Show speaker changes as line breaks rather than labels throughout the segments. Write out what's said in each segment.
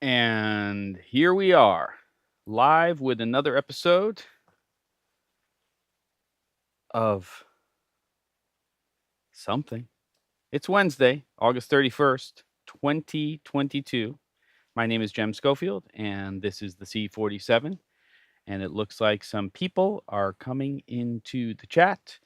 And here we are, live with another episode of something. It's Wednesday, August 31st, 2022. My name is Jem Schofield, and this is the C47. And it looks like some people are coming into the chat.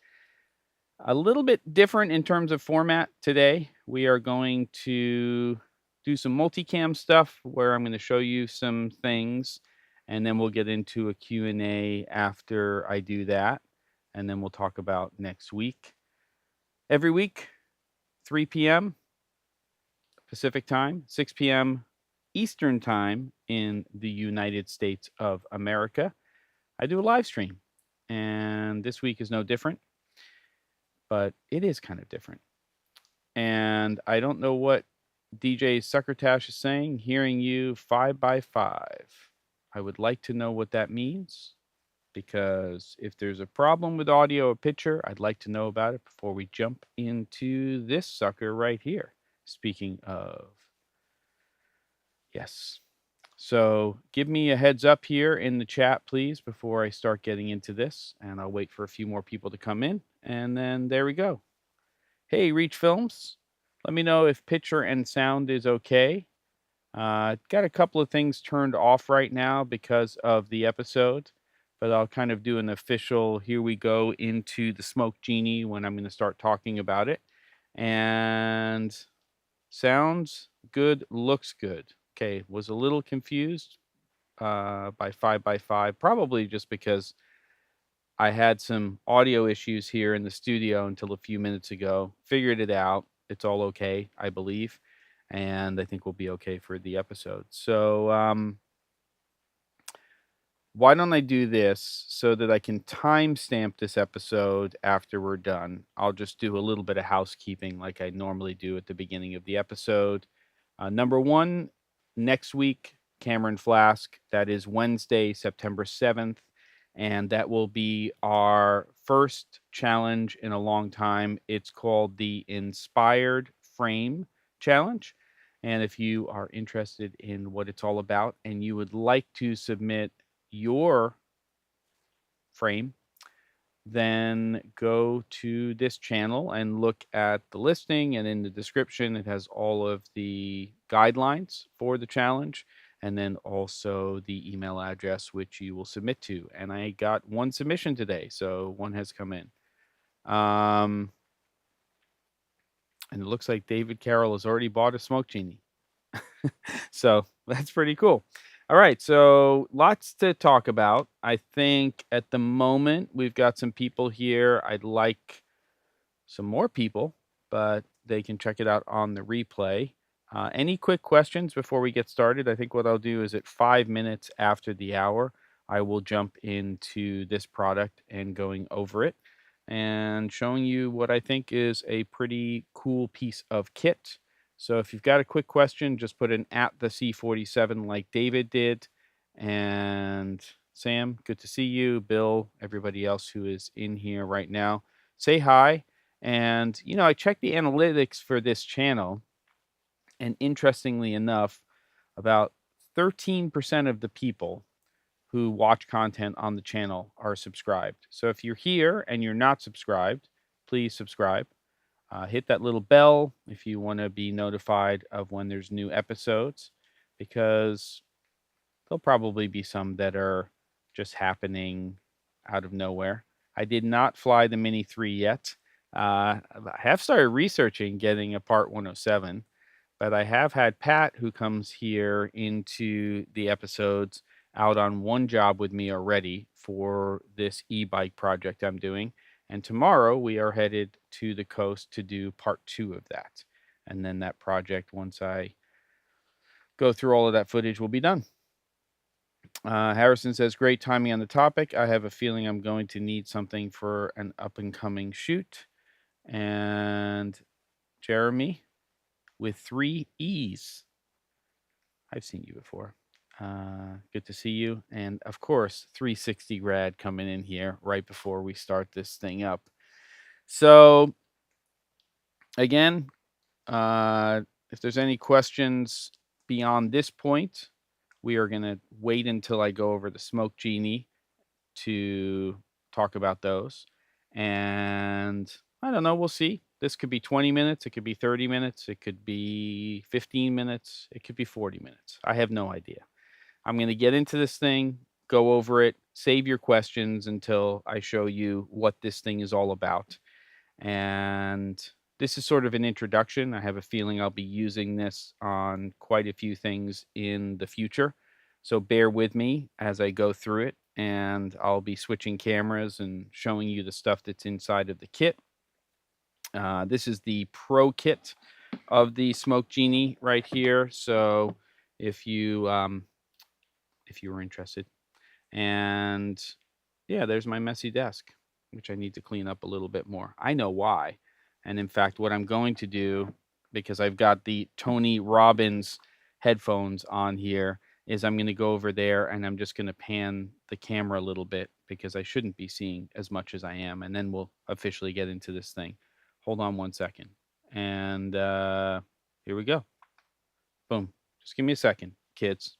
A little bit different in terms of format today. We are going to do some multicam stuff where I'm going to show you some things, and then we'll get into a Q&A after I do that, and then we'll talk about next week. Every week, 3 p.m. Pacific time, 6 p.m. Eastern time in the United States of America, I do a live stream, and this week is no different, but it is kind of different. And I don't know what DJ Succotash is saying, hearing you 5x5. I would like to know what that means, because if there's a problem with audio or picture, I'd like to know about it before we jump into this sucker right here. Speaking of, yes. So give me a heads up here in the chat, please, before I start getting into this, and I'll wait for a few more people to come in, and then there we go. Hey, Reach Films, let me know if picture and sound is okay. Got a couple of things turned off right now because of the episode, but I'll kind of do an official here we go into the Smoke GENIE when I'm going to start talking about it. And sounds good, looks good. Okay, was a little confused by 5x5, probably just because I had some audio issues here in the studio until a few minutes ago. Figured it out. It's all okay, I believe. And I think we'll be okay for the episode. So, why don't I do this so that I can timestamp this episode after we're done? I'll just do a little bit of housekeeping like I normally do at the beginning of the episode. Number one, next week, Cameron Flask. That is Wednesday, September 7th. And that will be our first challenge in a long time. It's called the Inspired Frame Challenge. And if you are interested in what it's all about and you would like to submit your frame, then go to this channel and look at the listing, and in the description it has all of the guidelines for the challenge, and then also the email address which you will submit to. And I got one submission today, so one has come in. And it looks like David Carroll has already bought a Smoke GENIE. So that's pretty cool. All right, so lots to talk about. I think at the moment we've got some people here. I'd like some more people, but they can check it out on the replay. Any quick questions before we get started? I think what I'll do is at 5 minutes after the hour, I will jump into this product and going over it and showing you what I think is a pretty cool piece of kit. So if you've got a quick question, just put an at the C47 like David did. And Sam, good to see you. Bill, everybody else who is in here right now, say hi. And, I checked the analytics for this channel, and interestingly enough, about 13% of the people who watch content on the channel are subscribed. So if you're here and you're not subscribed, please subscribe. Hit that little bell if you want to be notified of when there's new episodes, because there'll probably be some that are just happening out of nowhere. I did not fly the Mini 3 yet. I have started researching getting a Part 107, but I have had Pat, who comes here into the episodes, out on one job with me already for this e-bike project I'm doing. And tomorrow we are headed to the coast to do Part 2 of that. And then that project, once I go through all of that footage, will be done. Harrison says, great timing on the topic. I have a feeling I'm going to need something for an up and coming shoot. And Jeremy with 3 E's. I've seen you before. Good to see you. And of course, 360 grad coming in here right before we start this thing up. So again, if there's any questions, beyond this point, we are going to wait until I go over the Smoke Genie to talk about those. And I don't know, we'll see. This could be 20 minutes, it could be 30 minutes, it could be 15 minutes, it could be 40 minutes. I have no idea. I'm going to get into this thing, go over it, save your questions until I show you what this thing is all about. And this is sort of an introduction. I have a feeling I'll be using this on quite a few things in the future. So bear with me as I go through it, and I'll be switching cameras and showing you the stuff that's inside of the kit. This is the Pro Kit of the Smoke Genie right here. So if you were interested, and yeah, there's my messy desk, which I need to clean up a little bit more. I know why. And in fact, what I'm going to do, because I've got the Tony Robbins headphones on here, is I'm going to go over there and I'm just going to pan the camera a little bit because I shouldn't be seeing as much as I am. And then we'll officially get into this thing. Hold on one second. And here we go. Boom. Just give me a second, kids.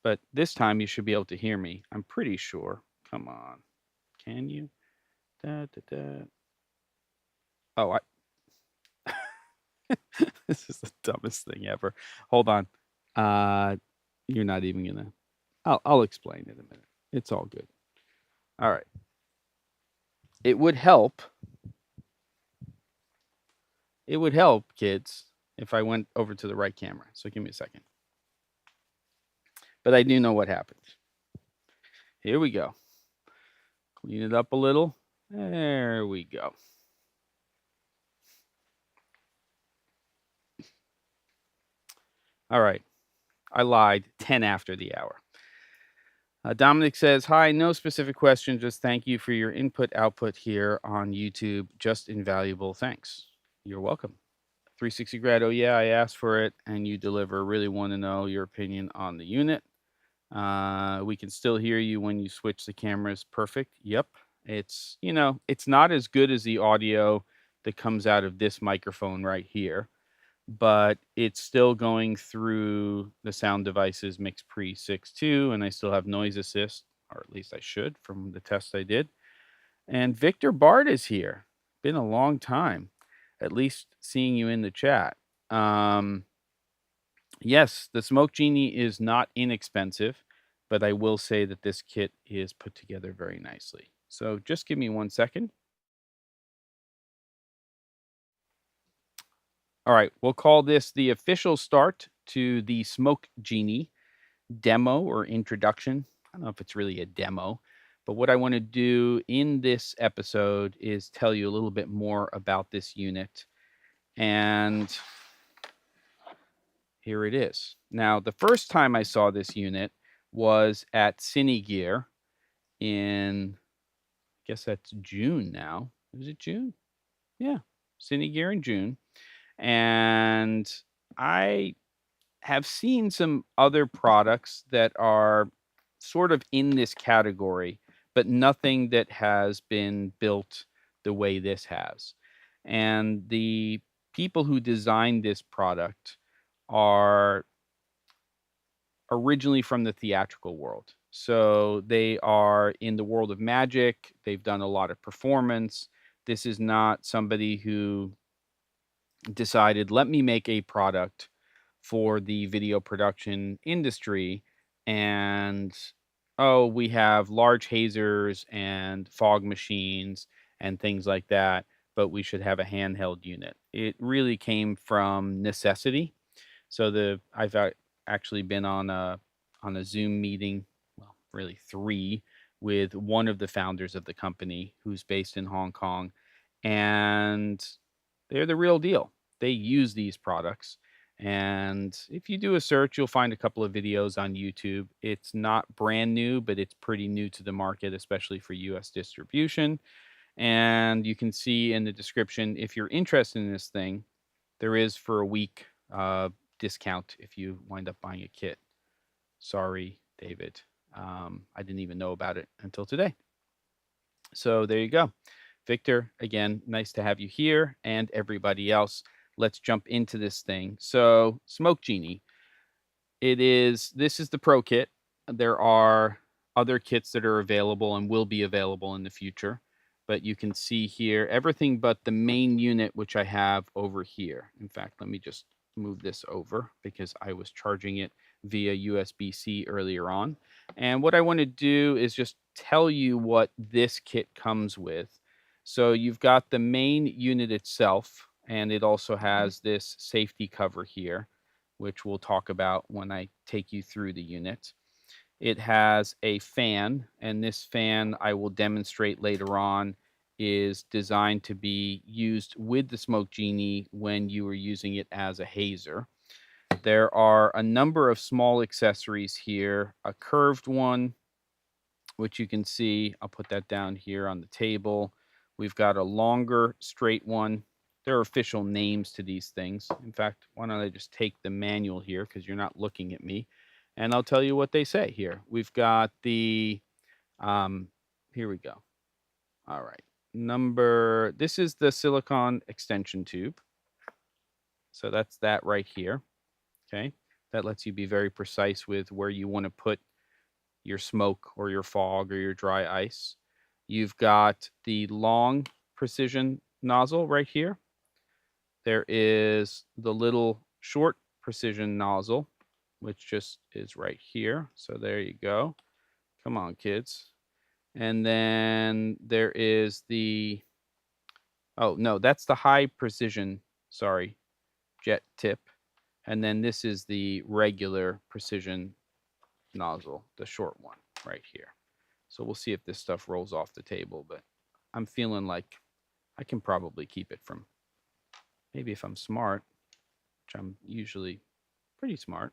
But this time you should be able to hear me. I'm pretty sure. Come on. Can you? Da, da, da. Oh, this is the dumbest thing ever. Hold on. You're not even gonna. I'll explain in a minute. It's all good. All right. It would help. It would help, kids, if I went over to the right camera. So give me a second. But I do know what happened. Here we go. Clean it up a little. There we go. All right. I lied. 10 after the hour. Dominic says, hi, no specific question. Just thank you for your input output here on YouTube. Just invaluable. Thanks. You're welcome. 360 grad. Oh, yeah, I asked for it and you deliver. Really want to know your opinion on the unit. We can still hear you when you switch the cameras. Perfect. Yep. It's, it's not as good as the audio that comes out of this microphone right here, but it's still going through the sound devices mix pre 6.2, and I still have noise assist, or at least I should from the test I did. And Victor Bart is here. Been a long time, at least seeing you in the chat. Yes, the Smoke Genie is not inexpensive, but I will say that this kit is put together very nicely. So just give me 1 second. All right, we'll call this the official start to the Smoke Genie demo or introduction. I don't know if it's really a demo, but what I want to do in this episode is tell you a little bit more about this unit. And here it is. Now, the first time I saw this unit was at Cinegear in, I guess that's June now. Was it June? Yeah, Cinegear in June. And I have seen some other products that are sort of in this category, but nothing that has been built the way this has. And the people who designed this product are originally from the theatrical world. So they are in the world of magic. They've done a lot of performance. This is not somebody who decided, let me make a product for the video production industry. And, oh, we have large hazers and fog machines and things like that, but we should have a handheld unit. It really came from necessity. So I've actually been on a Zoom meeting, well, really 3, with one of the founders of the company who's based in Hong Kong, and they're the real deal. They use these products, and if you do a search, you'll find a couple of videos on YouTube. It's not brand new, but it's pretty new to the market, especially for US distribution. And you can see in the description, if you're interested in this thing, there is for a week discount if you wind up buying a kit. Sorry, David. I didn't even know about it until today. So there you go. Victor, again, nice to have you here, and everybody else. Let's jump into this thing. So Smoke Genie. This is the Pro Kit. There are other kits that are available and will be available in the future, but you can see here everything but the main unit, which I have over here. In fact, let me just move this over because I was charging it via USB-C earlier on. And what I want to do is just tell you what this kit comes with. So you've got the main unit itself, and it also has this safety cover here, which we'll talk about when I take you through the unit. It has a fan, and this fan I will demonstrate later on is designed to be used with the Smoke Genie when you are using it as a hazer. There are a number of small accessories here, a curved one, which you can see. I'll put that down here on the table. We've got a longer straight one. There are official names to these things. In fact, why don't I just take the manual here because you're not looking at me, and I'll tell you what they say here. We've got the, here we go. All right. This is the silicone extension tube. So that's that right here. Okay. That lets you be very precise with where you want to put your smoke or your fog or your dry ice. You've got the long precision nozzle right here. There is the little short precision nozzle, which just is right here. So there you go. Come on, kids. And then there is the, oh, no, that's the high precision, sorry, jet tip. And then this is the regular precision nozzle, the short one right here. So we'll see if this stuff rolls off the table, but I'm feeling like I can probably keep it from, maybe if I'm smart, which I'm usually pretty smart.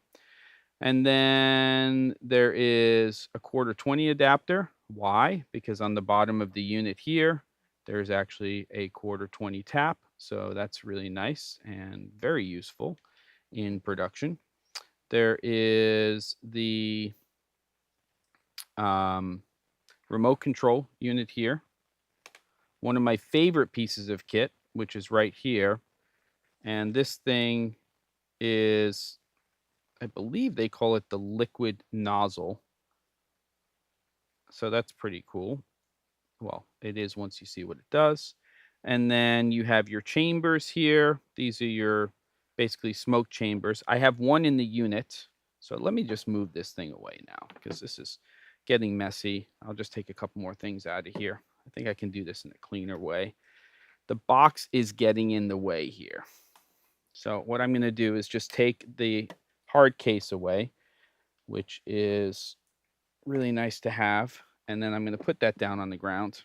And then there is a 1/4-20 adapter. Why? Because on the bottom of the unit here, there's actually a 1/4-20 tap. So that's really nice and very useful in production. There is the remote control unit here. One of my favorite pieces of kit, which is right here. And this thing is, I believe they call it the liquid nozzle. So that's pretty cool. Well, it is once you see what it does. And then you have your chambers here. These are your basically smoke chambers. I have one in the unit. So let me just move this thing away now because this is getting messy. I'll just take a couple more things out of here. I think I can do this in a cleaner way. The box is getting in the way here. So what I'm going to do is just take the hard case away, which is really nice to have. And then I'm going to put that down on the ground.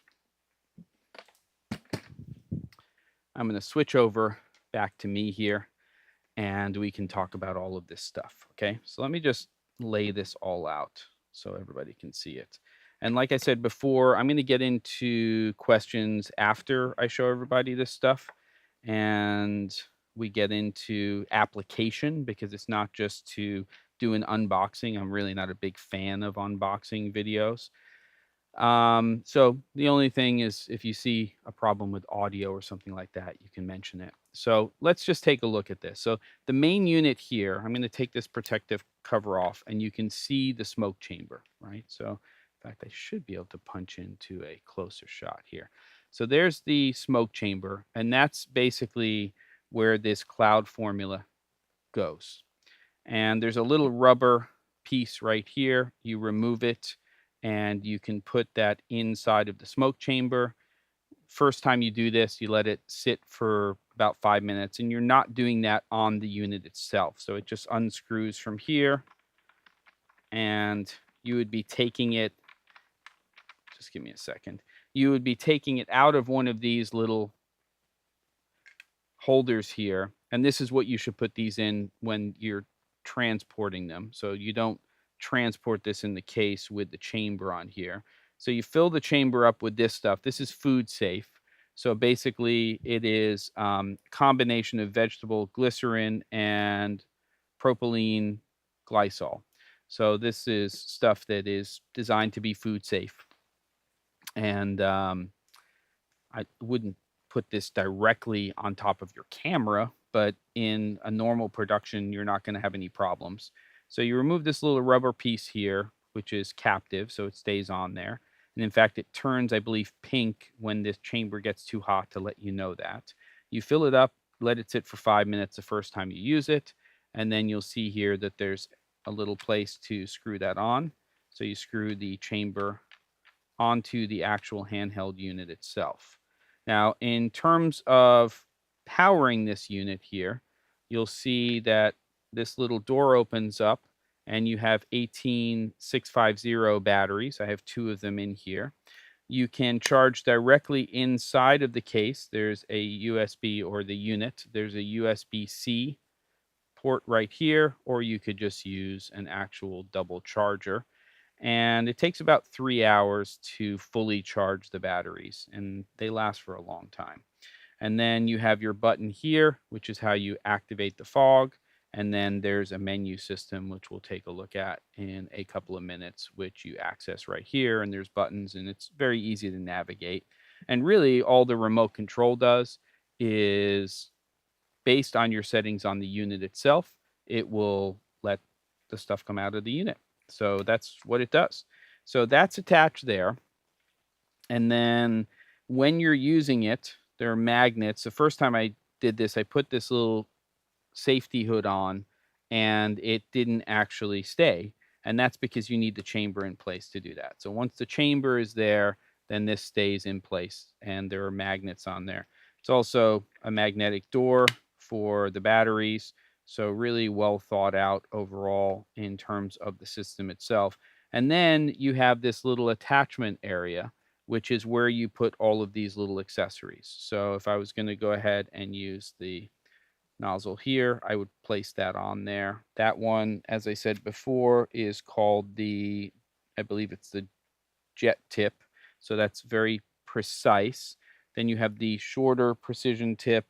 I'm going to switch over back to me here, and we can talk about all of this stuff. Okay, so let me just lay this all out so everybody can see it. And like I said before, I'm going to get into questions after I show everybody this stuff, and we get into application because it's not just to do an unboxing. I'm really not a big fan of unboxing videos. So the only thing is if you see a problem with audio or something like that, you can mention it. So let's just take a look at this. So the main unit here, I'm going to take this protective cover off and you can see the smoke chamber, right? So in fact, I should be able to punch into a closer shot here. So there's the smoke chamber, and that's basically where this cloud formula goes. And there's a little rubber piece right here. You remove it and you can put that inside of the smoke chamber. First time you do this, you let it sit for about 5 minutes, and you're not doing that on the unit itself. So it just unscrews from here, and you would be taking it, just give me a second. You would be taking it out of one of these little holders here, and this is what you should put these in when you're transporting them. So you don't transport this in the case with the chamber on here. So you fill the chamber up with this stuff. This is food safe. So basically it is combination of vegetable glycerin and propylene glycol. So this is stuff that is designed to be food safe. And I wouldn't put this directly on top of your camera, but in a normal production, you're not going to have any problems. So you remove this little rubber piece here, which is captive, so it stays on there. And in fact, it turns, I believe, pink when this chamber gets too hot to let you know that. You fill it up, let it sit for 5 minutes the first time you use it, and then you'll see here that there's a little place to screw that on. So you screw the chamber onto the actual handheld unit itself. Now, in terms of powering this unit here, you'll see that this little door opens up and you have 18650 batteries. I have two of them in here. You can charge directly inside of the case. There's a USB or the unit. There's a USB-C port right here, or you could just use an actual double charger. And it takes about 3 hours to fully charge the batteries, and they last for a long time. And then you have your button here, which is how you activate the fog. And then there's a menu system, which we'll take a look at in a couple of minutes, which you access right here. And there's buttons, and it's very easy to navigate. And really, all the remote control does is based on your settings on the unit itself, it will let the stuff come out of the unit. So that's what it does. So that's attached there. And then when you're using it, there are magnets. The first time I did this, I put this little safety hood on and it didn't actually stay. And that's because you need the chamber in place to do that. So once the chamber is there, then this stays in place and there are magnets on there. It's also a magnetic door for the batteries. So really well thought out overall in terms of the system itself. And then you have this little attachment area, which is where you put all of these little accessories. So if I was going to go ahead and use the nozzle here, I would place that on there. That one, as I said before, is called the, I believe it's the jet tip. So that's very precise. Then you have the shorter precision tip.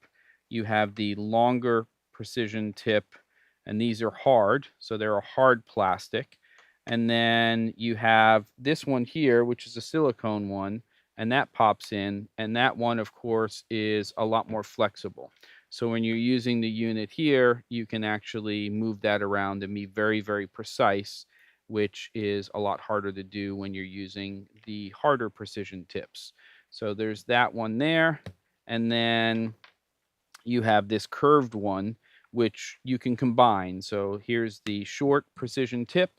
You have the longer precision tip, and these are hard. So they're a hard plastic. And then you have this one here, which is a silicone one, and that pops in. And that one, of course, is a lot more flexible. So when you're using the unit here, you can actually move that around and be very, very precise, which is a lot harder to do when you're using the harder precision tips. So there's that one there. And then you have this curved one, which you can combine. So here's the short precision tip,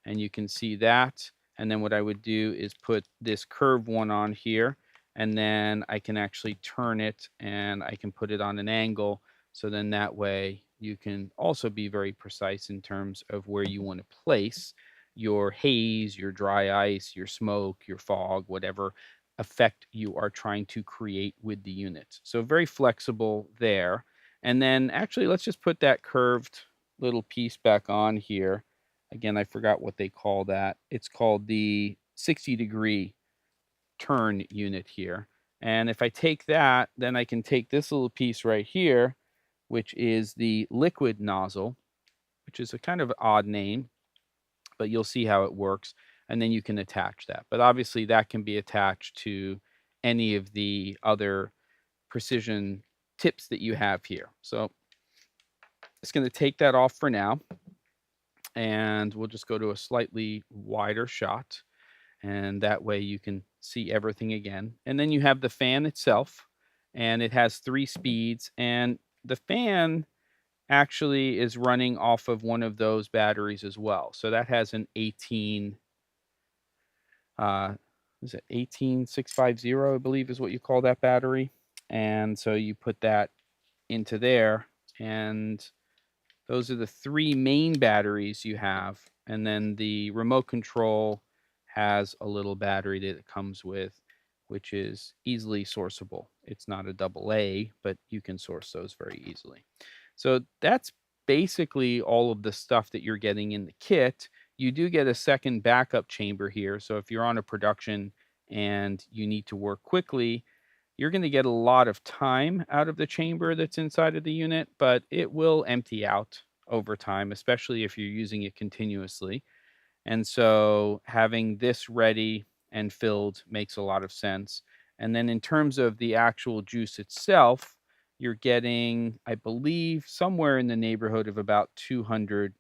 and you can see that. And then what I would do is put this curved one on here, and then I can actually turn it and I can put it on an angle. So then that way you can also be very precise in terms of where you want to place your haze, your dry ice, your smoke, your fog, whatever effect you are trying to create with the unit. So very flexible there. And then actually, let's just put that curved little piece back on here. Again, I forgot what they call that. It's called the 60-degree turn unit here. And if I take that, then I can take this little piece right here, which is the liquid nozzle, which is a kind of odd name, but you'll see how it works. And then you can attach that. But obviously that can be attached to any of the other precision tips that you have here. So it's going to take that off for now. And we'll just go to a slightly wider shot. And that way you can see everything again. And then you have the fan itself. And it has 3 speeds. And the fan actually is running off of one of those batteries as well. So that has an 18, is it 18650, I believe is what you call that battery. And so you put that into there, and those are the 3 main batteries you have. And then the remote control has a little battery that it comes with, which is easily sourceable. It's not a double A, but you can source those very easily. So that's basically all of the stuff that you're getting in the kit. You do get a second backup chamber here. So if you're on a production and you need to work quickly, you're going to get a lot of time out of the chamber that's inside of the unit, but it will empty out over time, especially if you're using it continuously. And so having this ready and filled makes a lot of sense. And then in terms of the actual juice itself, you're getting, I believe, somewhere in the neighborhood of about 200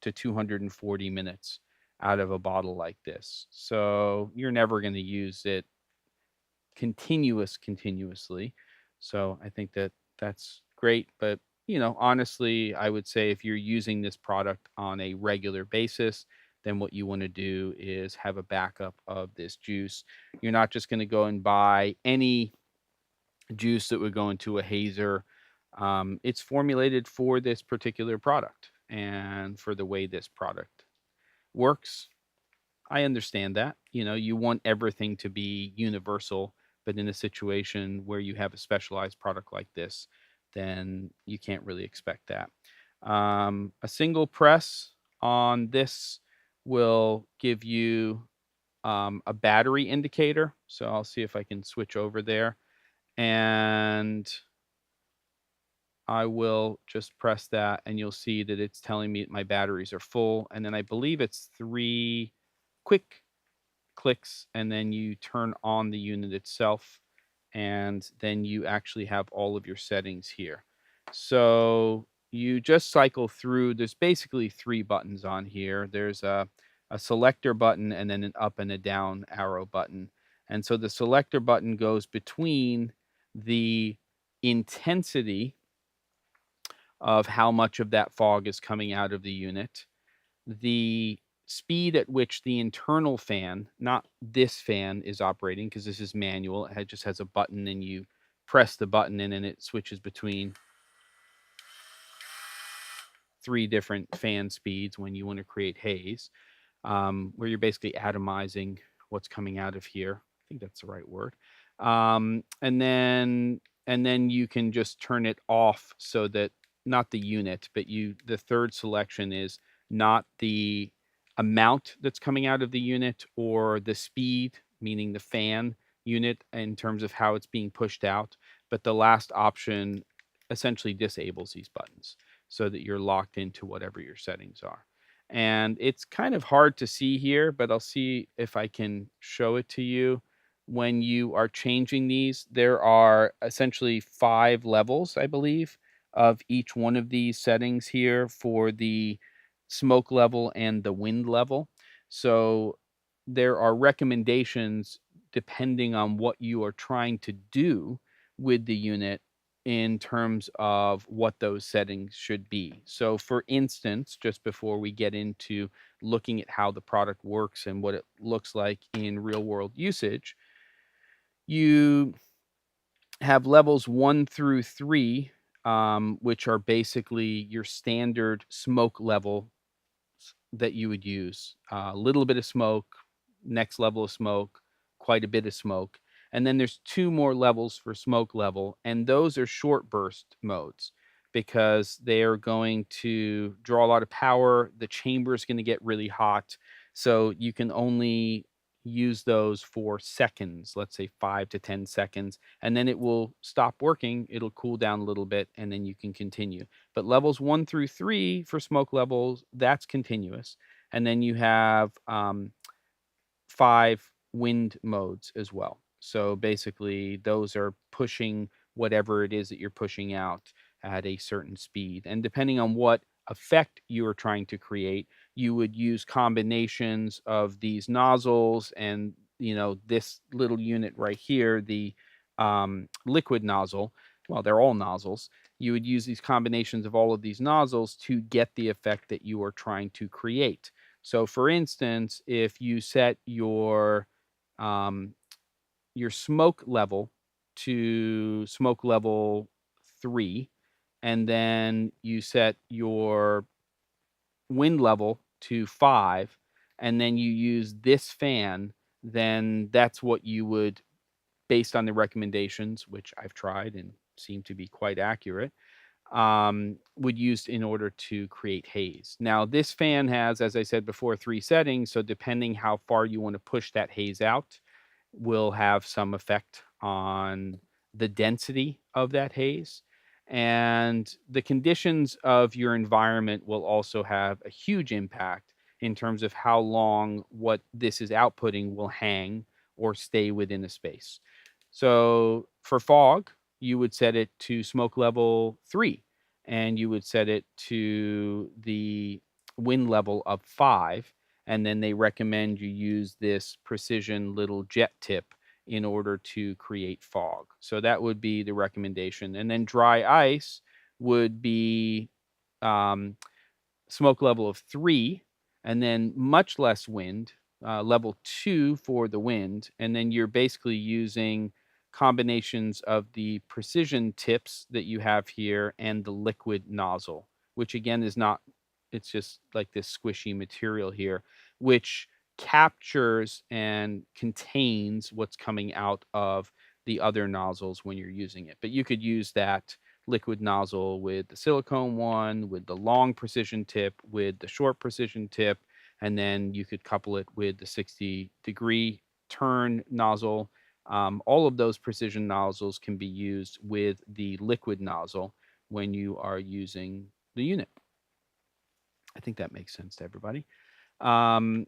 to 240 minutes out of a bottle like this. So you're never going to use it continuously. So I think that that's great. But, honestly, I would say if you're using this product on a regular basis, then what you want to do is have a backup of this juice. You're not just going to go and buy any juice that would go into a hazer. It's formulated for this particular product and for the way this product works. I understand that. You want everything to be universal, but in a situation where you have a specialized product like this, then you can't really expect that. A single press on this will give you a battery indicator. So I'll see if I can switch over there. And I will just press that, and you'll see that it's telling me my batteries are full. And then I believe it's 3 quick clicks, and then you turn on the unit itself, and then you actually have all of your settings here. So you just cycle through. There's basically 3 buttons on here. There's a selector button and then an up and a down arrow button. And so the selector button goes between the intensity of how much of that fog is coming out of the unit, the speed at which the internal fan, not this fan, is operating, because this is manual. It just has a button, and you press the button and then it switches between 3 different fan speeds when you want to create haze, where you're basically atomizing what's coming out of here. I think that's the right word. And then you can just turn it off, so that not the unit, but the third selection is not the amount that's coming out of the unit or the speed, meaning the fan unit in terms of how it's being pushed out, but the last option essentially disables these buttons so that you're locked into whatever your settings are. And it's kind of hard to see here, but I'll see if I can show it to you. When you are changing these, there are essentially 5 levels, I believe, of each one of these settings here for the smoke level and the wind level. So there are recommendations depending on what you are trying to do with the unit in terms of what those settings should be. So for instance, just before we get into looking at how the product works and what it looks like in real world usage, you have levels 1 through 3, which are basically your standard smoke level that you would use. A little bit of smoke, next level of smoke, quite a bit of smoke. And then there's 2 more levels for smoke level, and those are short burst modes because they are going to draw a lot of power. The chamber is going to get really hot. So you can only use those for seconds, let's say 5 to 10 seconds, and then it will stop working. It'll cool down a little bit, and then you can continue. But levels 1 through 3 for smoke levels, that's continuous. And then you have 5 wind modes as well. So basically, those are pushing whatever it is that you're pushing out at a certain speed. And depending on what effect you are trying to create, you would use combinations of these nozzles and, this little unit right here, the liquid nozzle. Well, they're all nozzles. You would use these combinations of all of these nozzles to get the effect that you are trying to create. So for instance, if you set um, your smoke level to smoke level 3, and then you set your wind level to 5, and then you use this fan, then that's what you would, based on the recommendations, which I've tried and seem to be quite accurate, would use in order to create haze. Now, this fan has, as I said before, 3 settings. So depending how far you want to push that haze out will have some effect on the density of that haze. And the conditions of your environment will also have a huge impact in terms of how long what this is outputting will hang or stay within a space. So for fog, you would set it to smoke level 3, and you would set it to the wind level of 5, and then they recommend you use this precision little jet tip in order to create fog. So that would be the recommendation. And then dry ice would be um, smoke level of 3, and then much less wind, level 2 for the wind. And then you're basically using combinations of the precision tips that you have here and the liquid nozzle, which again is not, it's just like this squishy material here, which captures and contains what's coming out of the other nozzles when you're using it. But you could use that liquid nozzle with the silicone one, with the long precision tip, with the short precision tip, and then you could couple it with the 60-degree turn nozzle. All of those precision nozzles can be used with the liquid nozzle when you are using the unit. I think that makes sense to everybody. Um,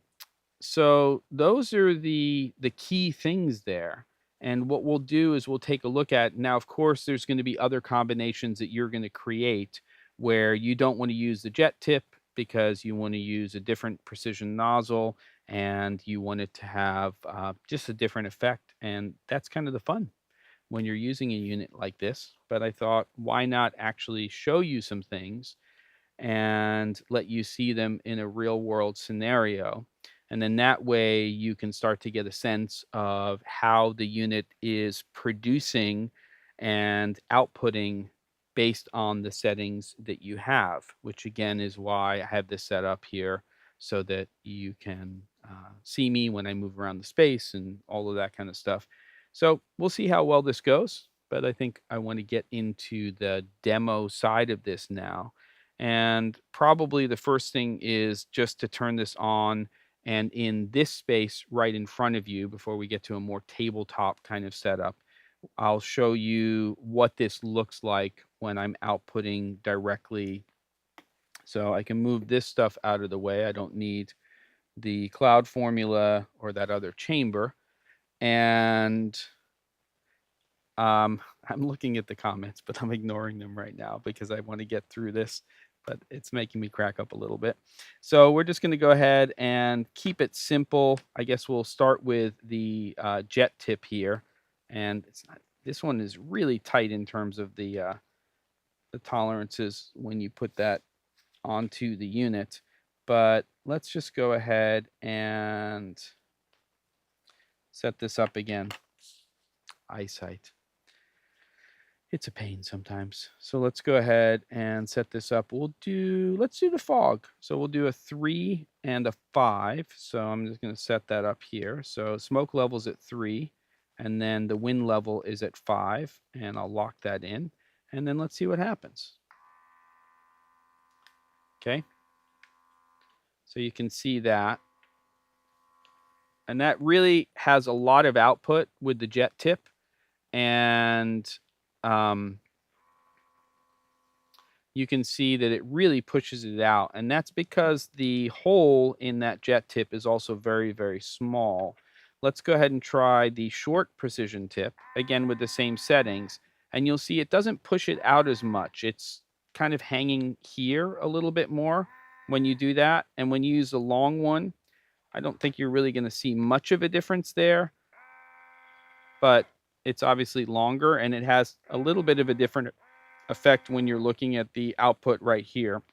so those are the key things there. And what we'll do is we'll take a look at now. Of course, there's going to be other combinations that you're going to create where you don't want to use the jet tip because you want to use a different precision nozzle and you want it to have just a different effect. And that's kind of the fun when you're using a unit like this. But I thought, why not actually show you some things and let you see them in a real world scenario. And then that way you can start to get a sense of how the unit is producing and outputting based on the settings that you have, which again is why I have this set up here so that you can see me when I move around the space and all of that kind of stuff. So we'll see how well this goes, but I think I want to get into the demo side of this now. And probably the first thing is just to turn this on and in this space right in front of you before we get to a more tabletop kind of setup. I'll show you what this looks like when I'm outputting directly. So I can move this stuff out of the way. I don't need the cloud formula or that other chamber. And I'm looking at the comments, but I'm ignoring them right now because I want to get through this, but it's making me crack up a little bit. So we're just going to go ahead and keep it simple. I guess we'll start with the jet tip here. And it's not, this one is really tight in terms of the tolerances when you put that onto the unit. But let's just go ahead and set this up again. Eyesight. It's a pain sometimes. So let's go ahead and set this up. Let's do the fog. So we'll do a 3 and a 5. So I'm just going to set that up here. So smoke level's at 3, and then the wind level is at 5, and I'll lock that in. And then let's see what happens. Okay. So you can see that. And that really has a lot of output with the jet tip. And you can see that it really pushes it out. And that's because the hole in that jet tip is also very, very small. Let's go ahead and try the short precision tip, again with the same settings. And you'll see it doesn't push it out as much. It's kind of hanging here a little bit more when you do that. And when you use the long one, I don't think you're really going to see much of a difference there. But it's obviously longer, and it has a little bit of a different effect when you're looking at the output right here.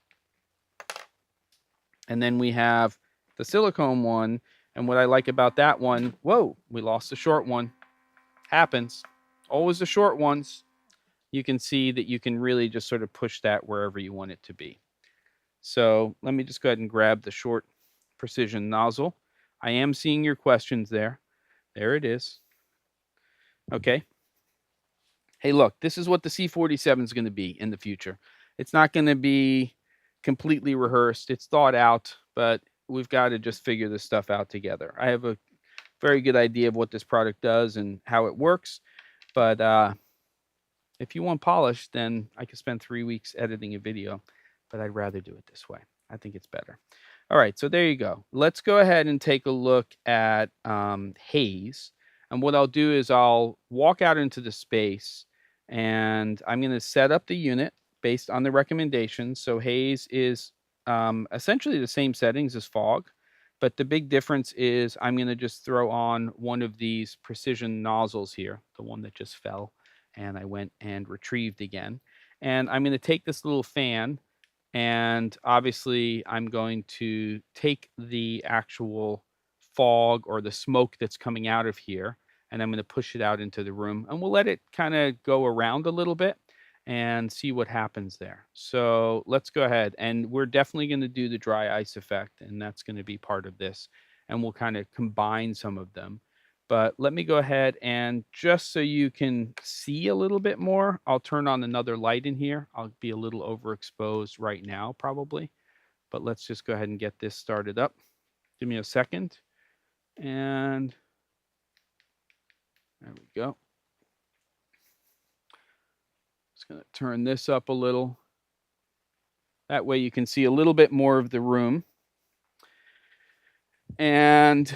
And then we have the silicone one. And what I like about that one, whoa, we lost the short one. Happens. Always the short ones. You can see that you can really just sort of push that wherever you want it to be. So let me just go ahead and grab the short precision nozzle. I am seeing your questions there. There it is. Okay. Hey, look, this is what the C47 is going to be in the future. It's not going to be completely rehearsed. It's thought out, but we've got to just figure this stuff out together. I have a very good idea of what this product does and how it works, but if you want polish, then I could spend 3 weeks editing a video, but I'd rather do it this way. I think it's better. All right, so there you go. Let's go ahead and take a look at Haze. And what I'll do is I'll walk out into the space, and I'm going to set up the unit based on the recommendations. So Haze is essentially the same settings as fog, but the big difference is I'm going to just throw on one of these precision nozzles here, the one that just fell, and I went and retrieved again. And I'm going to take this little fan, and obviously I'm going to take the actual fog or the smoke that's coming out of here, and I'm going to push it out into the room, and we'll let it kind of go around a little bit and see what happens there. So let's go ahead, and we're definitely going to do the dry ice effect, and that's going to be part of this, and we'll kind of combine some of them. But let me go ahead, and just so you can see a little bit more, I'll turn on another light in here. I'll be a little overexposed right now probably, but let's just go ahead and get this started up. Give me a second, and there we go. Just going to turn this up a little. That way you can see a little bit more of the room. And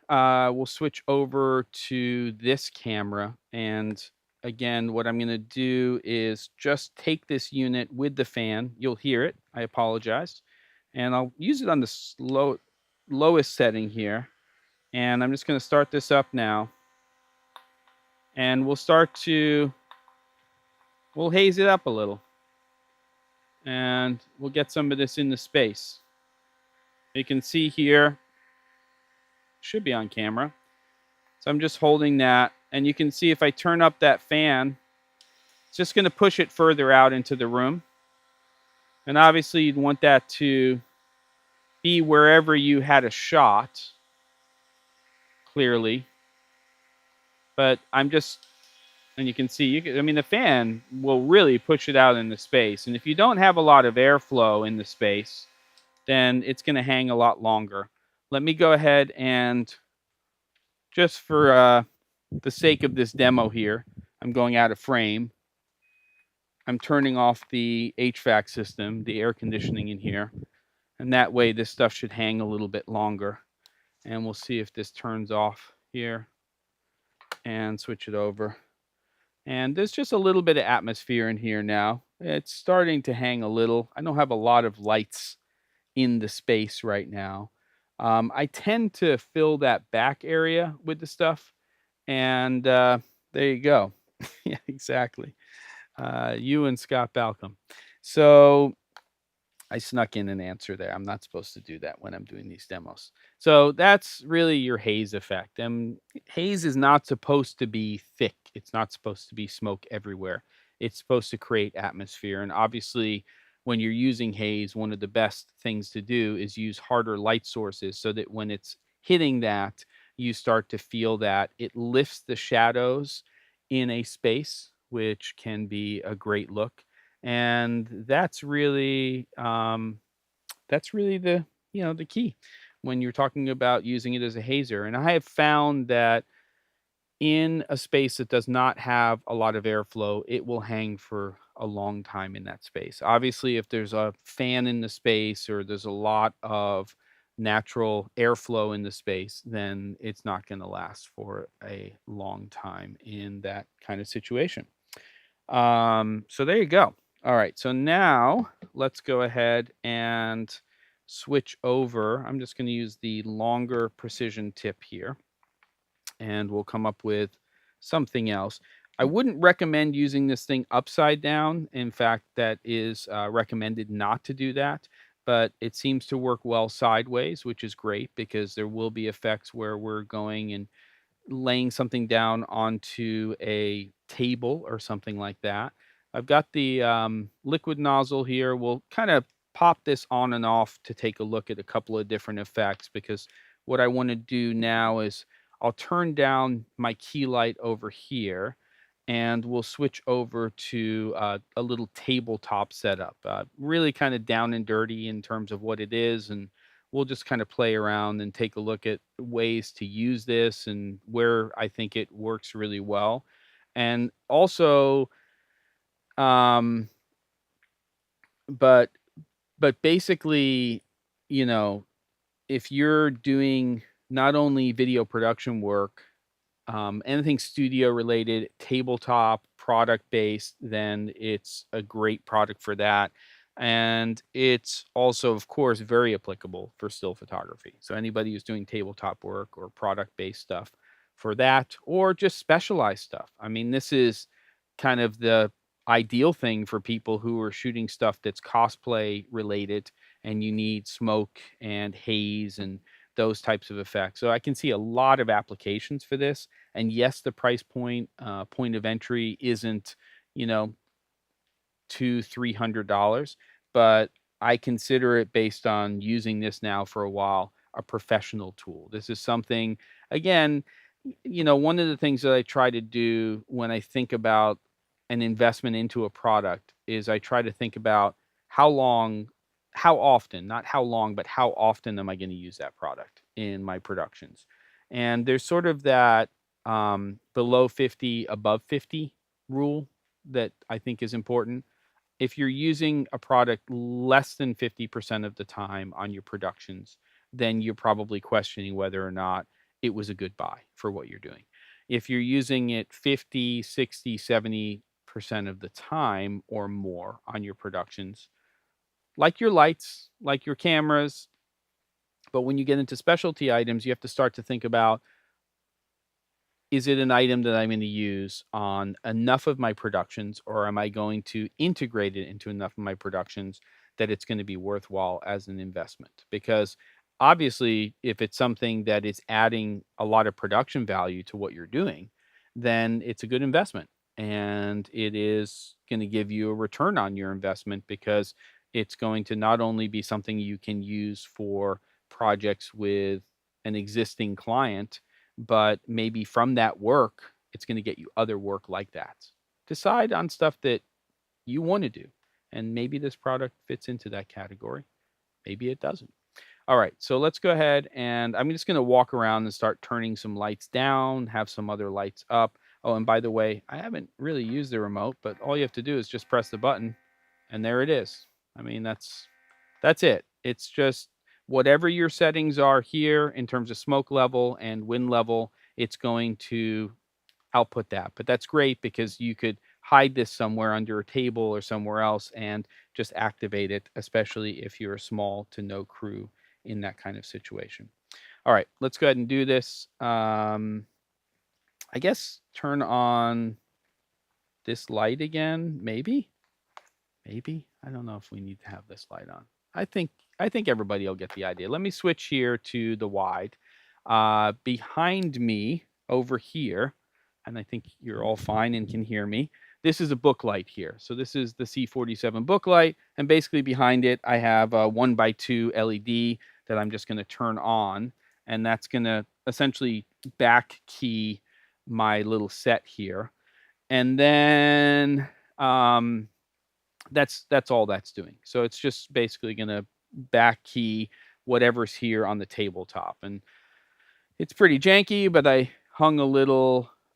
we'll switch over to this camera. And again, what I'm going to do is just take this unit with the fan. You'll hear it. I apologize. And I'll use it on the lowest setting here. And I'm just going to start this up now. And we'll haze it up a little. And we'll get some of this into space. You can see here, should be on camera. So I'm just holding that, and you can see if I turn up that fan, it's just going to push it further out into the room. And obviously you'd want that to be wherever you had a shot, clearly. But I'm just, and you can see, the fan will really push it out into space. And if you don't have a lot of airflow in the space, then it's going to hang a lot longer. Let me go ahead and, just for the sake of this demo here, I'm going out of frame. I'm turning off the HVAC system, the air conditioning in here. And that way this stuff should hang a little bit longer. And we'll see if this turns off here and switch it over. And there's just a little bit of atmosphere in here now. It's starting to hang a little. I don't have a lot of lights in the space right now. I tend to fill that back area with the stuff. And there you go. Yeah, exactly. You and Scott Balcom. So I snuck in an answer there. I'm not supposed to do that when I'm doing these demos. So that's really your haze effect. And haze is not supposed to be thick. It's not supposed to be smoke everywhere. It's supposed to create atmosphere. And obviously, when you're using haze, one of the best things to do is use harder light sources so that when it's hitting that, you start to feel that it lifts the shadows in a space, which can be a great look. And that's really the the key when you're talking about using it as a hazer. And I have found that in a space that does not have a lot of airflow, it will hang for a long time in that space. Obviously, if there's a fan in the space or there's a lot of natural airflow in the space, then it's not going to last for a long time in that kind of situation. So there you go. All right, so now let's go ahead and switch over. I'm just going to use the longer precision tip here, and we'll come up with something else. I wouldn't recommend using this thing upside down. In fact, that is recommended not to do that, but it seems to work well sideways, which is great because there will be effects where we're going and laying something down onto a table or something like that. I've got the liquid nozzle here. We'll kind of pop this on and off to take a look at a couple of different effects, because what I want to do now is I'll turn down my key light over here, and we'll switch over to a little tabletop setup. Really kind of down and dirty in terms of what it is, and we'll just kind of play around and take a look at ways to use this and where I think it works really well. And also, um, but basically, you know, if you're doing not only video production work, anything studio related, tabletop, product based, then it's a great product for that. And it's also, of course, very applicable for still photography. So anybody who's doing tabletop work or product-based stuff for that, or just specialized stuff. I mean, this is kind of the ideal thing for people who are shooting stuff that's cosplay related and you need smoke and haze and those types of effects. So I can see a lot of applications for this. And yes, the price point of entry isn't, you know, $200-300, but I consider it, based on using this now for a while, a professional tool. This is something, again, one of the things that I try to do when I think about an investment into a product is I try to think about how long, how often, not how long, but how often am I going to use that product in my productions? And there's sort of that below 50, above 50 rule that I think is important. If you're using a product less than 50% of the time on your productions, then you're probably questioning whether or not it was a good buy for what you're doing. If you're using it 50, 60, 70% of the time or more on your productions, like your lights, like your cameras, but when you get into specialty items, you have to start to think about, is it an item that I'm going to use on enough of my productions, or am I going to integrate it into enough of my productions that it's going to be worthwhile as an investment? Because obviously, if it's something that is adding a lot of production value to what you're doing, then it's a good investment. And it is going to give you a return on your investment, because it's going to not only be something you can use for projects with an existing client, but maybe from that work, it's going to get you other work like that. Decide on stuff that you want to do. And maybe this product fits into that category. Maybe it doesn't. All right, so let's go ahead, and I'm just going to walk around and start turning some lights down, have some other lights up. Oh, and by the way, I haven't really used the remote, but all you have to do is just press the button, and there it is. I mean, that's it. It's just whatever your settings are here in terms of smoke level and wind level, it's going to output that. But that's great, because you could hide this somewhere under a table or somewhere else and just activate it, especially if you're a small to no crew in that kind of situation. All right, let's go ahead and do this. I guess turn on this light again, maybe. Maybe. I don't know if we need to have this light on. I think I think everybody will get the idea. Let me switch here to the wide. Behind me over here, and I think you're all fine and can hear me. This is a book light here. So this is the C47 book light, and basically behind it, I have a 1x2 LED that I'm just going to turn on, and that's going to essentially back key my little set here. And then that's all that's doing. So it's just basically gonna back key whatever's here on the tabletop. And it's pretty janky, but I hung a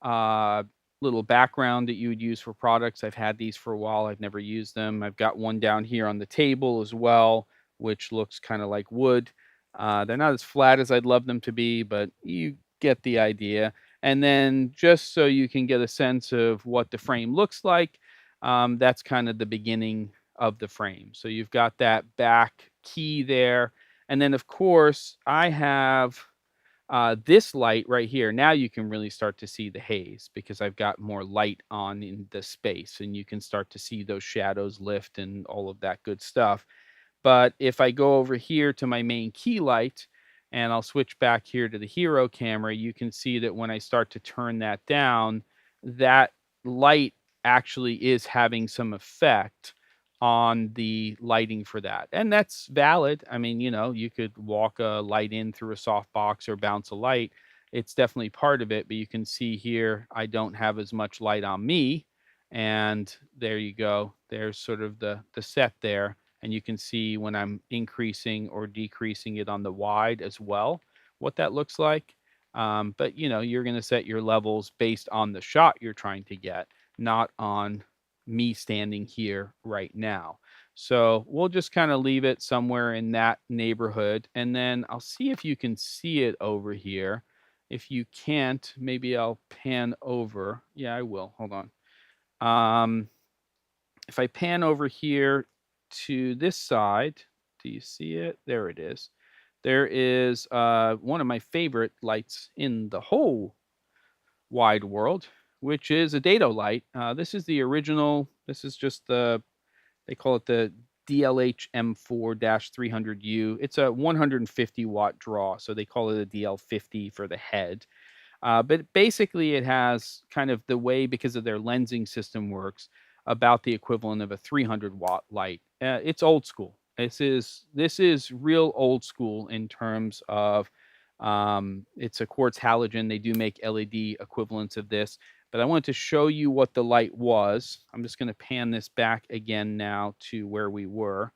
uh, little background that you would use for products. I've had these for a while. I've never used them. I've got one down here on the table as well, which looks kind of like wood. They're not as flat as I'd love them to be, but you get the idea. And then, just so you can get a sense of what the frame looks like, that's kind of the beginning of the frame. So you've got that back key there. And then, of course, I have this light right here. Now you can really start to see the haze, because I've got more light on in the space, and you can start to see those shadows lift and all of that good stuff. But if I go over here to my main key light, and I'll switch back here to the hero camera, you can see that when I start to turn that down, that light actually is having some effect on the lighting for that. And that's valid. I mean, you could walk a light in through a softbox or bounce a light. It's definitely part of it, but you can see here I don't have as much light on me. And there you go. There's sort of the set there. And you can see when I'm increasing or decreasing it on the wide as well, what that looks like. But you're going to set your levels based on the shot you're trying to get, not on me standing here right now. So we'll just kind of leave it somewhere in that neighborhood. And then I'll see if you can see it over here. If you can't, maybe I'll pan over. Yeah, I will. Hold on. If I pan over here to this side, do you see it? There it is. There is one of my favorite lights in the whole wide world, which is a dado light. This is the original. This is just they call it the DLH M4-300U. It's a 150 watt draw, so they call it a DL50 for the head. But basically, it has kind of the way, because of their lensing system works, about the equivalent of a 300-watt light. It's old school. This is real old school in terms of it's a quartz halogen. They do make LED equivalents of this, but I wanted to show you what the light was. I'm just going to pan this back again now to where we were,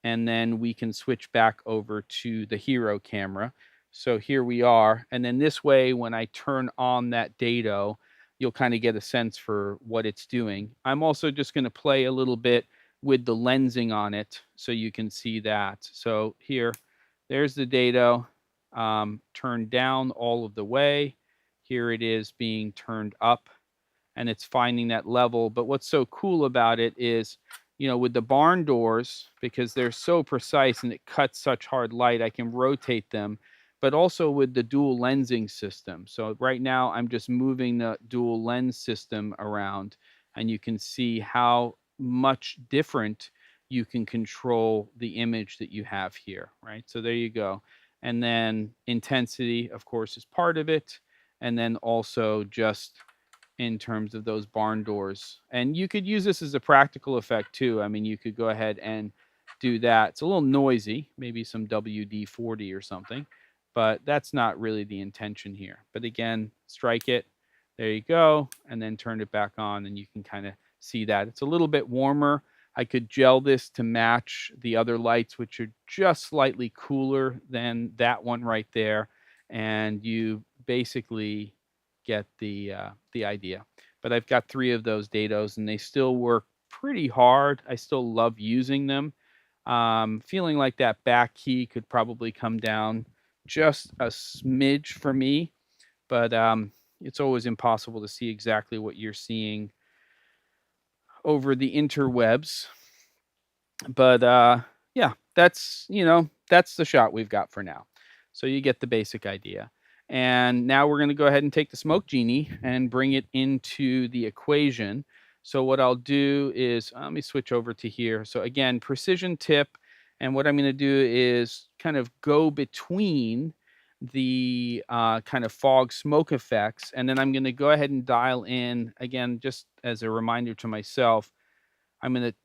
and then we can switch back over to the hero camera. So here we are. And then this way, when I turn on that dado, you'll kind of get a sense for what it's doing. I'm also just going to play a little bit with the lensing on it so you can see that. So here, there's the dado turned down all of the way. Here it is being turned up, and it's finding that level. But what's so cool about it is, with the barn doors, because they're so precise and it cuts such hard light, I can rotate them, but also with the dual lensing system. So right now I'm just moving the dual lens system around, and you can see how much different you can control the image that you have here, right? So there you go. And then intensity, of course, is part of it. And then also just in terms of those barn doors. And you could use this as a practical effect too. I mean, you could go ahead and do that. It's a little noisy, maybe some WD-40 or something, but that's not really the intention here. But again, strike it. There you go. And then turn it back on, and you can kind of see that. It's a little bit warmer. I could gel this to match the other lights, which are just slightly cooler than that one right there. And you basically get the idea. But I've got 3 of those dados, and they still work pretty hard. I still love using them. Feeling like that back key could probably come down just a smidge for me, but it's always impossible to see exactly what you're seeing over the interwebs. But yeah, that's the shot we've got for now. So you get the basic idea. And now we're going to go ahead and take the Smoke Genie and bring it into the equation. So what I'll do is, let me switch over to here. So again, precision tip. And what I'm going to do is kind of go between the kind of fog smoke effects. And then I'm going to go ahead and dial in, again, just as a reminder to myself, I'm going to,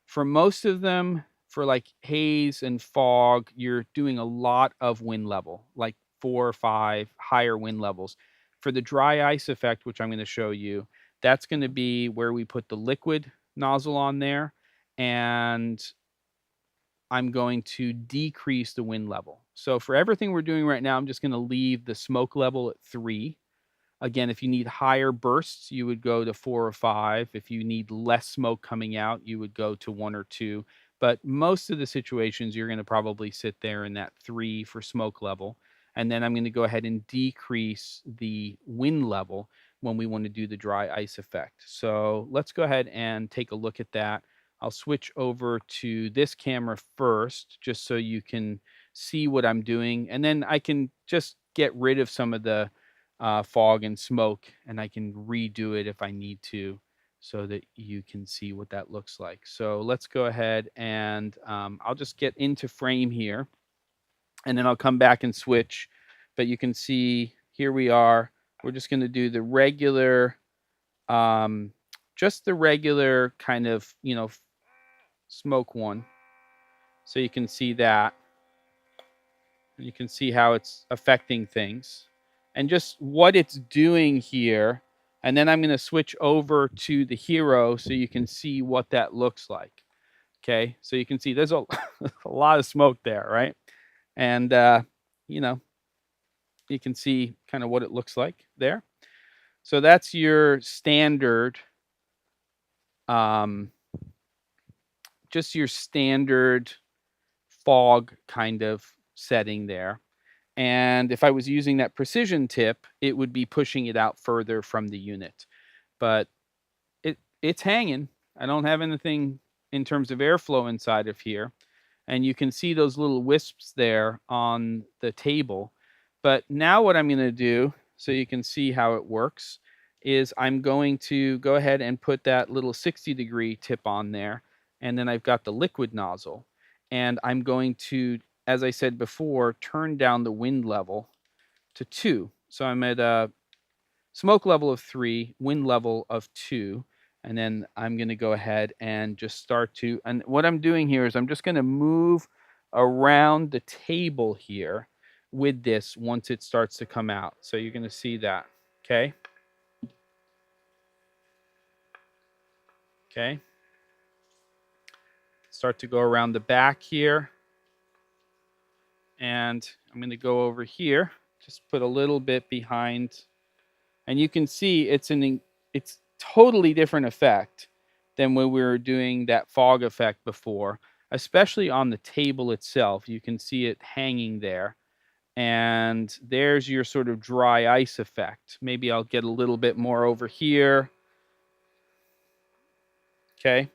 for most of them, for like haze and fog, you're doing a lot of wind level, like 4 or 5 higher wind levels. For the dry ice effect, which I'm going to show you, that's going to be where we put the liquid nozzle on there, and I'm going to decrease the wind level. So for everything we're doing right now, I'm just going to leave the smoke level at 3. Again, if you need higher bursts, you would go to 4 or 5. If you need less smoke coming out, you would go to 1 or 2. But most of the situations, you're going to probably sit there in that 3 for smoke level. And then I'm going to go ahead and decrease the wind level when we want to do the dry ice effect. So let's go ahead and take a look at that. I'll switch over to this camera first, just so you can see what I'm doing. And then I can just get rid of some of the fog and smoke, and I can redo it if I need to, so that you can see what that looks like. So let's go ahead and I'll just get into frame here, and then I'll come back and switch. But you can see here we are. We're just going to do the regular, just the regular kind of, smoke one. So you can see that. You can see how it's affecting things and just what it's doing here. And then I'm going to switch over to the hero so you can see what that looks like. Okay, so you can see there's a, a lot of smoke there, right? And, you can see kind of what it looks like there. So that's your standard, just your standard fog kind of setting there. And if I was using that precision tip, it would be pushing it out further from the unit. But it's hanging. I don't have anything in terms of airflow inside of here. And you can see those little wisps there on the table. But now what I'm going to do, so you can see how it works, is I'm going to go ahead and put that little 60-degree tip on there. And then I've got the liquid nozzle. And I'm going to, as I said before, turn down the wind level to 2. So I'm at a smoke level of 3, wind level of 2. And then I'm going to go ahead and just start to, and what I'm doing here is I'm just going to move around the table here with this once it starts to come out. So you're going to see that. Okay. Okay. Start to go around the back here. And I'm going to go over here, just put a little bit behind. And you can see it's totally different effect than when we were doing that fog effect before, especially on the table itself. You can see it hanging there. And there's your sort of dry ice effect. Maybe I'll get a little bit more over here. Okay.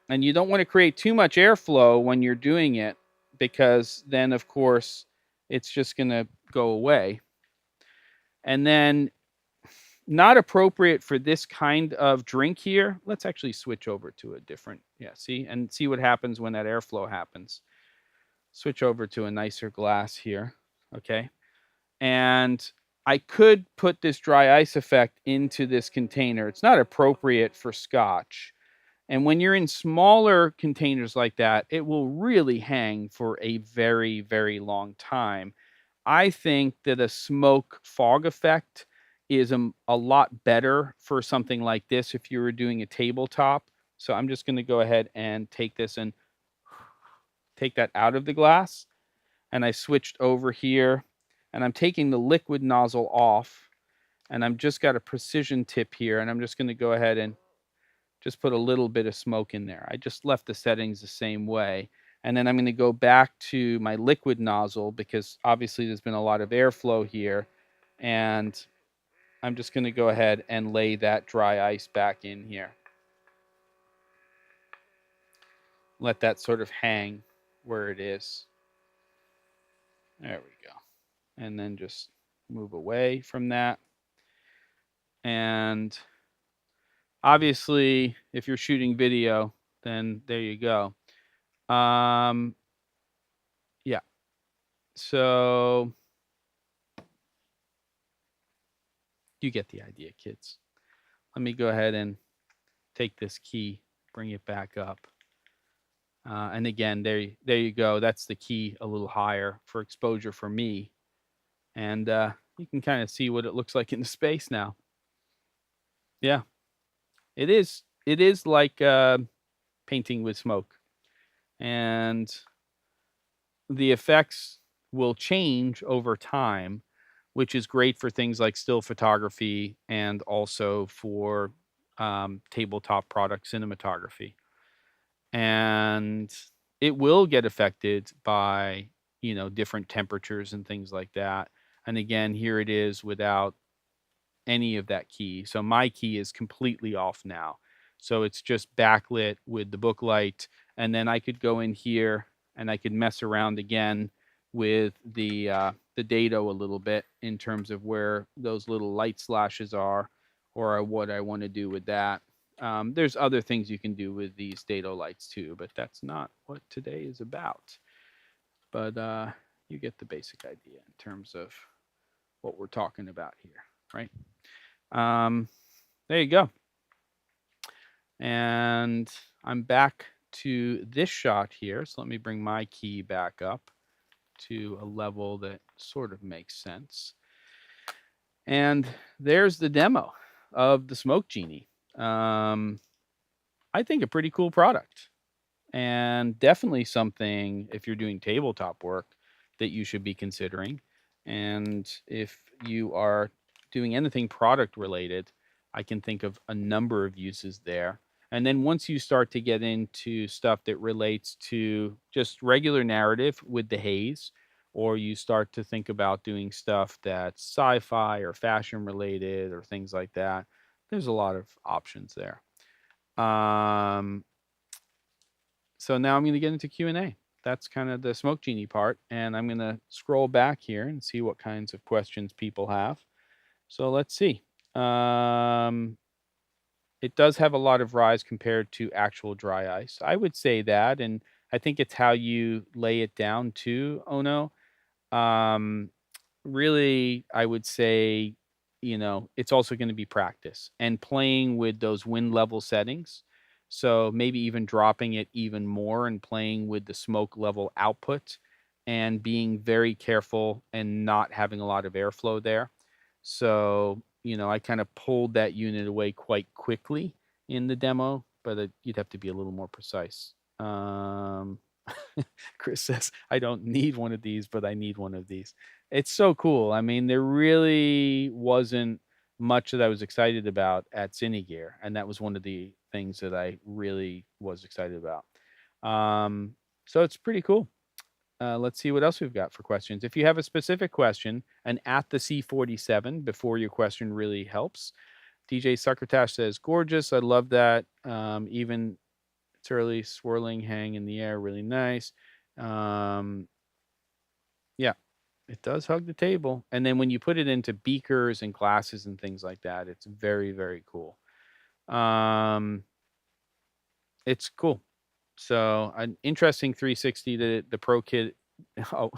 And you don't want to create too much airflow when you're doing it, because then, of course, it's just going to go away. And then, not appropriate for this kind of drink here. Let's actually switch over to a different, see what happens when that airflow happens. Switch over to a nicer glass here, okay? And I could put this dry ice effect into this container. It's not appropriate for scotch. And when you're in smaller containers like that, it will really hang for a very, very long time. I think that a smoke fog effect is a lot better for something like this if you were doing a tabletop. So I'm just going to go ahead and take this and take that out of the glass. And I switched over here, and I'm taking the liquid nozzle off, and I'm just got a precision tip here, and I'm just going to go ahead and just put a little bit of smoke in there. I just left the settings the same way. And then I'm going to go back to my liquid nozzle, because obviously there's been a lot of airflow here. And I'm just going to go ahead and lay that dry ice back in here. Let that sort of hang where it is. There we go. And then just move away from that. And obviously, if you're shooting video, then there you go. Yeah. So you get the idea, kids. Let me go ahead and take this key, bring it back up. And again, there you go. That's the key a little higher for exposure for me. And you can kind of see what it looks like in the space now. Yeah, it is. It is like painting with smoke. And the effects will change over time, which is great for things like still photography and also for tabletop product cinematography. And it will get affected by, different temperatures and things like that. And again, here it is without any of that key. So my key is completely off now. So it's just backlit with the book light. And then I could go in here and I could mess around again with the dado a little bit in terms of where those little light slashes are, or what I want to do with that. There's other things you can do with these dado lights too, but that's not what today is about. But you get the basic idea in terms of what we're talking about here, right? There you go. And I'm back to this shot here. So let me bring my key back up to a level that sort of makes sense. And there's the demo of the Smoke GENIE. I think a pretty cool product, and definitely something, if you're doing tabletop work, that you should be considering. And if you are doing anything product related, I can think of a number of uses there. And then once you start to get into stuff that relates to just regular narrative with the Haze, or you start to think about doing stuff that's sci-fi or fashion related or things like that, there's a lot of options there. So now I'm going to get into Q&A. That's kind of the Smoke Genie part, and I'm going to scroll back here and see what kinds of questions people have. So let's see. It does have a lot of rise compared to actual dry ice. I would say that, and I think it's how you lay it down too, Ono. Um, Really, I would say, it's also going to be practice and playing with those wind level settings. So maybe even dropping it even more and playing with the smoke level output and being very careful and not having a lot of airflow there. So, I kind of pulled that unit away quite quickly in the demo, but you'd have to be a little more precise. Chris says, I don't need one of these, but I need one of these. It's so cool. I mean, there really wasn't much that I was excited about at Cinegear, and that was one of the things that I really was excited about. So it's pretty cool. Let's see what else we've got for questions. If you have a specific question, an at the C47 before your question really helps. DJ Succotash says, gorgeous. I love that. Even it's early, swirling, hang in the air, really nice. Yeah, it does hug the table. And then when you put it into beakers and glasses and things like that, it's very, very cool. It's cool. So an interesting 360, the Pro Kit. Oh,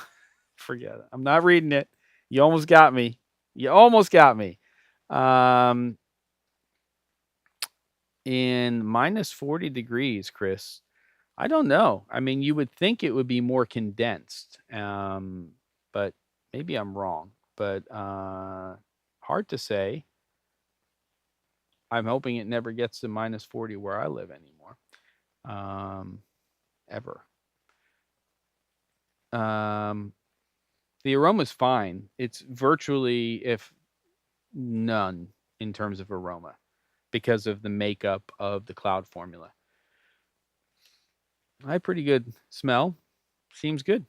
forget it. I'm not reading it. You almost got me. You almost got me. Um, in minus 40 degrees, Chris. I don't know. I mean, you would think it would be more condensed, but maybe I'm wrong. But hard to say. I'm hoping it never gets to minus 40 where I live anymore, ever. Um, the aroma's fine. It's virtually, if none, in terms of aroma because of the makeup of the cloud formula. I pretty good smell. Seems good.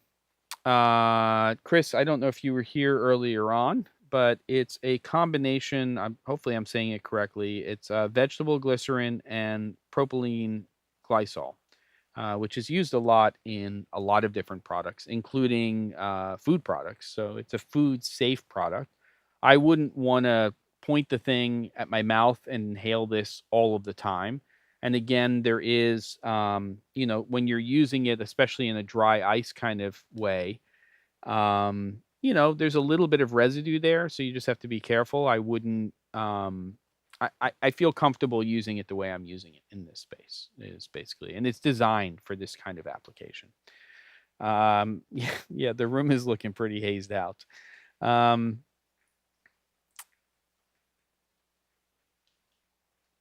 Chris, I don't know if you were here earlier on, but it's a combination. Hopefully, I'm saying it correctly. It's vegetable glycerin and propylene glycol, which is used a lot in a lot of different products, including food products. So it's a food safe product. I wouldn't want to point the thing at my mouth and inhale this all of the time. And again, there is, when you're using it, especially in a dry ice kind of way, there's a little bit of residue there, so you just have to be careful. I wouldn't. I feel comfortable using it the way I'm using it in this space. Is basically, and it's designed for this kind of application. Yeah, the room is looking pretty hazed out.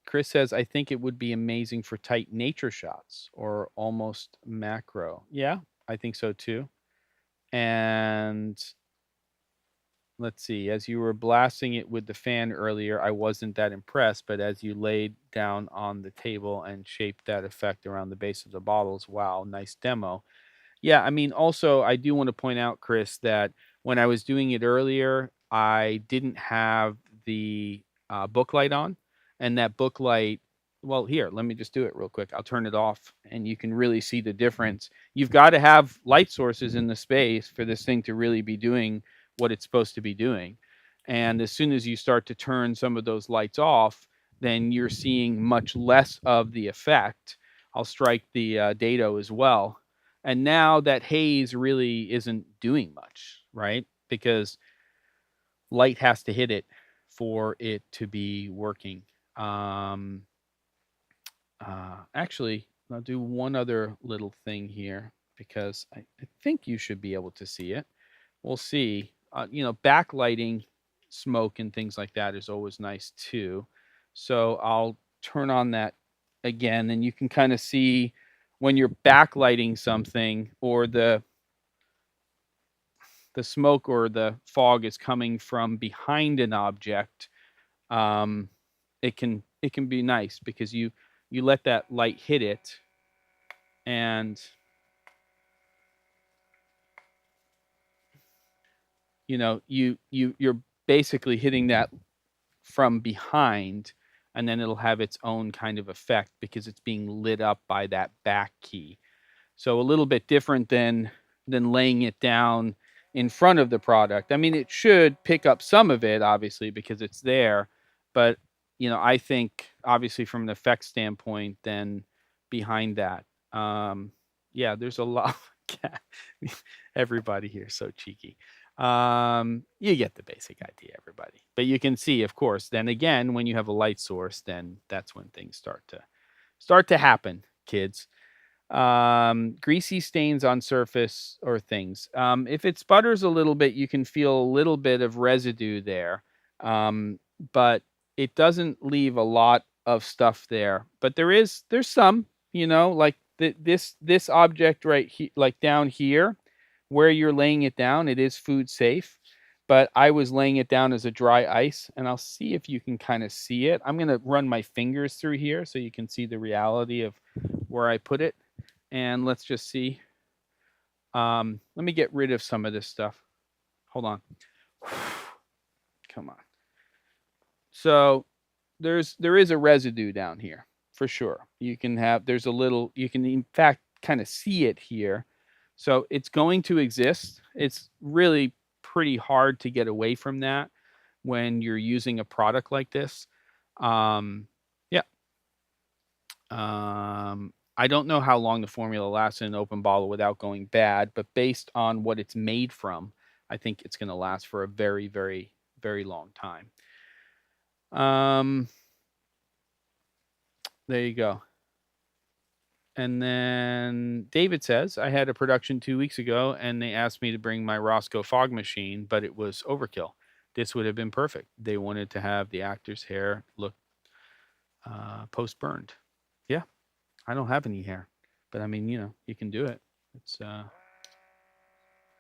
Chris says, I think it would be amazing for tight nature shots or almost macro. Yeah, I think so too. And let's see, as you were blasting it with the fan earlier, I wasn't that impressed, but as you laid down on the table and shaped that effect around the base of the bottles, wow, nice demo. Yeah, I mean, also, I do want to point out, Chris, that when I was doing it earlier, I didn't have the book light on, and that book light. Well, here, let me just do it real quick. I'll turn it off, and you can really see the difference. You've got to have light sources in the space for this thing to really be doing what it's supposed to be doing. And as soon as you start to turn some of those lights off, then you're seeing much less of the effect. I'll strike the dado as well, and now that haze really isn't doing much, right? Because light has to hit it for it to be working. Um, Actually, I'll do one other little thing here because I think you should be able to see it. We'll see. Backlighting smoke and things like that is always nice too. So I'll turn on that again, and you can kind of see when you're backlighting something or the smoke or the fog is coming from behind an object, um, it can be nice because you let that light hit it, and you're basically hitting that from behind, and then it'll have its own kind of effect because it's being lit up by that back key. So a little bit different than laying it down in front of the product. I mean, it should pick up some of it, obviously, because it's there. But, I think obviously from an effect standpoint, then behind that, yeah, there's a lot. Everybody here is so cheeky. You get the basic idea, everybody. But you can see, of course, then again, when you have a light source, then that's when things start to happen, kids. Greasy stains on surface or things. If it sputters a little bit, you can feel a little bit of residue there, but it doesn't leave a lot of stuff there. But there's some, like this object right here, like down here, where you're laying it down, it is food safe. But I was laying it down as a dry ice, and I'll see if you can kind of see it. I'm gonna run my fingers through here so you can see the reality of where I put it. And let's just see. Let me get rid of some of this stuff. Hold on. Come on. So there is a residue down here for sure. You can in fact kind of see it here. So it's going to exist. It's really pretty hard to get away from that when you're using a product like this. Yeah. I don't know how long the formula lasts in an open bottle without going bad, but based on what it's made from, I think it's going to last for a very, very, very long time. There you go. And then David says, I had a production 2 weeks ago and they asked me to bring my Roscoe fog machine, but it was overkill. This would have been perfect. They wanted to have the actor's hair look post-burned. Yeah, I don't have any hair, but I mean, you can do it. It's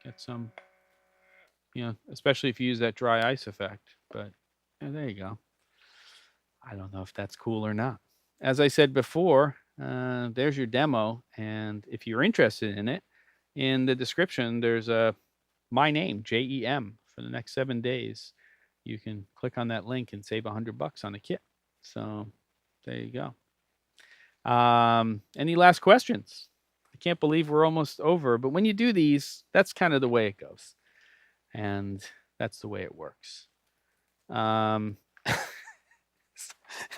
get some, especially if you use that dry ice effect. But yeah, there you go. I don't know if that's cool or not. As I said before, there's your demo, and if you're interested in it, in the description there's my name, JEM, for the next 7 days. You can click on that link and save $100 on a kit. So there you go. Any last questions? I can't believe we're almost over, but when you do these, that's kind of the way it goes. And that's the way it works.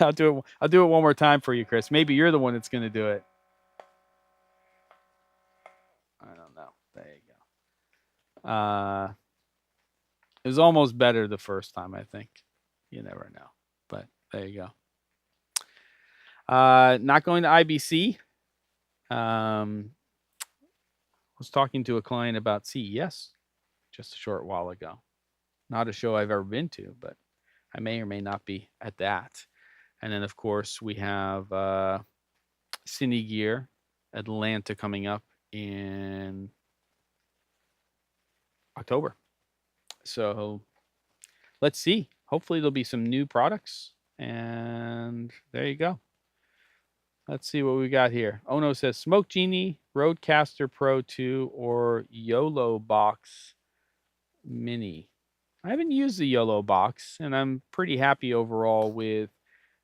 I'll do it one more time for you, Chris. Maybe you're the one that's going to do it. I don't know. There you go. It was almost better the first time, I think. You never know. But there you go. Not going to IBC. Was talking to a client about CES just a short while ago. Not a show I've ever been to, but I may or may not be at that. And then, of course, we have Cine Gear Atlanta coming up in October. So let's see. Hopefully there'll be some new products. And there you go. Let's see what we got here. Ono says Smoke GENIE, Rodecaster Pro 2, or YOLO Box Mini. I haven't used the YOLO box, and I'm pretty happy overall with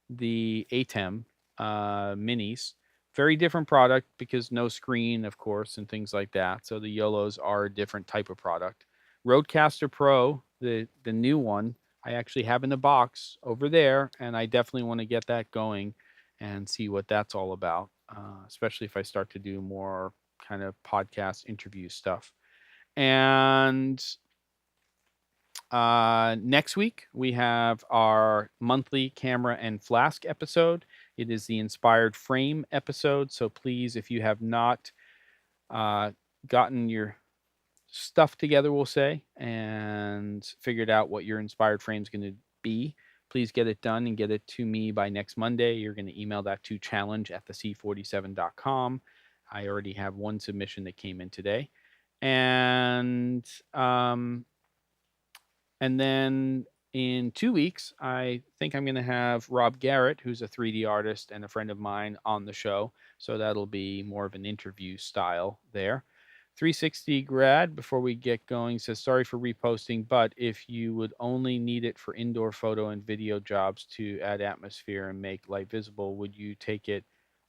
the ATEM minis. Very different product because no screen, of course, and things like that. So the YOLOs are a different type of product. Rodecaster Pro, the new one, I actually have in the box over there, and I definitely want to get that going and see what that's all about, especially if I start to do more kind of podcast interview stuff. And next week, we have our monthly camera and flask episode. It is the inspired frame episode. So please, if you have not gotten your stuff together, we'll say, and figured out what your inspired frame is going to be, please get it done and get it to me by next Monday. You're going to email that to challenge@thec47.com. I already have one submission that came in today. And then in 2 weeks, I think I'm going to have Rob Garrett, who's a 3D artist and a friend of mine, on the show. So that'll be more of an interview style there. 360 grad, before we get going, says sorry for reposting, but if you would only need it for indoor photo and video jobs to add atmosphere and make light visible, would you take it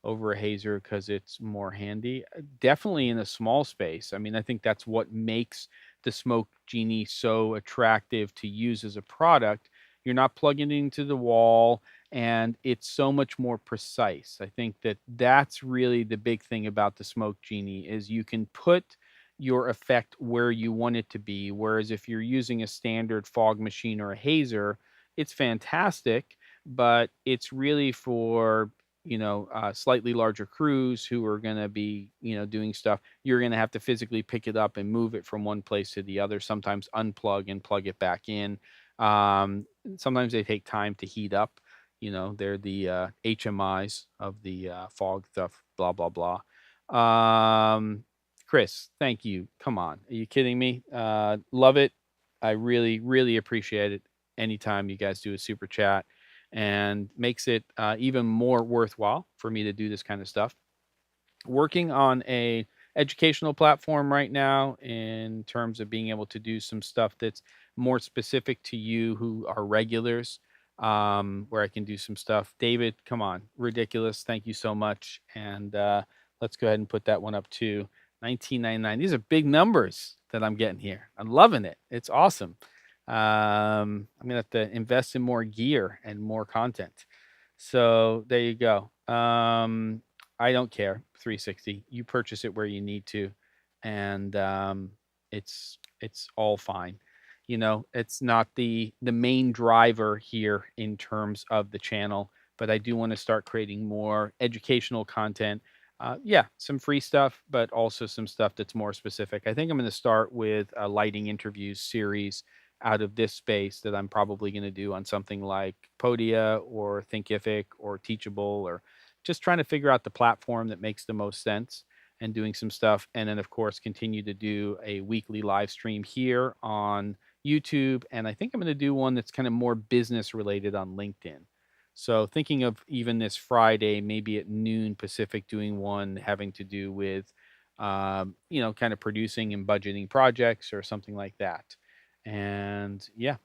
over a hazer because it's more handy? Definitely in a small space. I mean, I think that's what makes the Smoke Genie so attractive to use as a product. You're not plugging it into the wall, and it's so much more precise. I think that that's really the big thing about the Smoke Genie is you can put your effect where you want it to be. Whereas if you're using a standard fog machine or a hazer, it's fantastic, but it's really for slightly larger crews who are going to be doing stuff. You're going to have to physically pick it up and move it from one place to the other, sometimes unplug and plug it back in. Sometimes they take time to heat up. They're the HMIs of the fog stuff, blah blah blah. Chris, thank you. Come on, are you kidding me? Love it. I really really appreciate it anytime you guys do a super chat, and makes it even more worthwhile for me to do this kind of stuff. Working on a educational platform right now in terms of being able to do some stuff that's more specific to you who are regulars, where I can do some stuff. David, come on, ridiculous. Thank you so much. And let's go ahead and put that one up too. 1999. These are big numbers that I'm getting here. I'm loving it. It's awesome. I'm gonna have to invest in more gear and more content. So there you go. I don't care. 360. You purchase it where you need to, and it's all fine. It's not the main driver here in terms of the channel, but I do want to start creating more educational content. Yeah, some free stuff, but also some stuff that's more specific. I think I'm going to start with a lighting interviews series out of this space that I'm probably going to do on something like Podia or Thinkific or Teachable, or just trying to figure out the platform that makes the most sense and doing some stuff. And then, of course, continue to do a weekly live stream here on YouTube. And I think I'm going to do one that's kind of more business related on LinkedIn. So thinking of even this Friday, maybe at noon Pacific, doing one having to do with, kind of producing and budgeting projects or something like that. And yeah,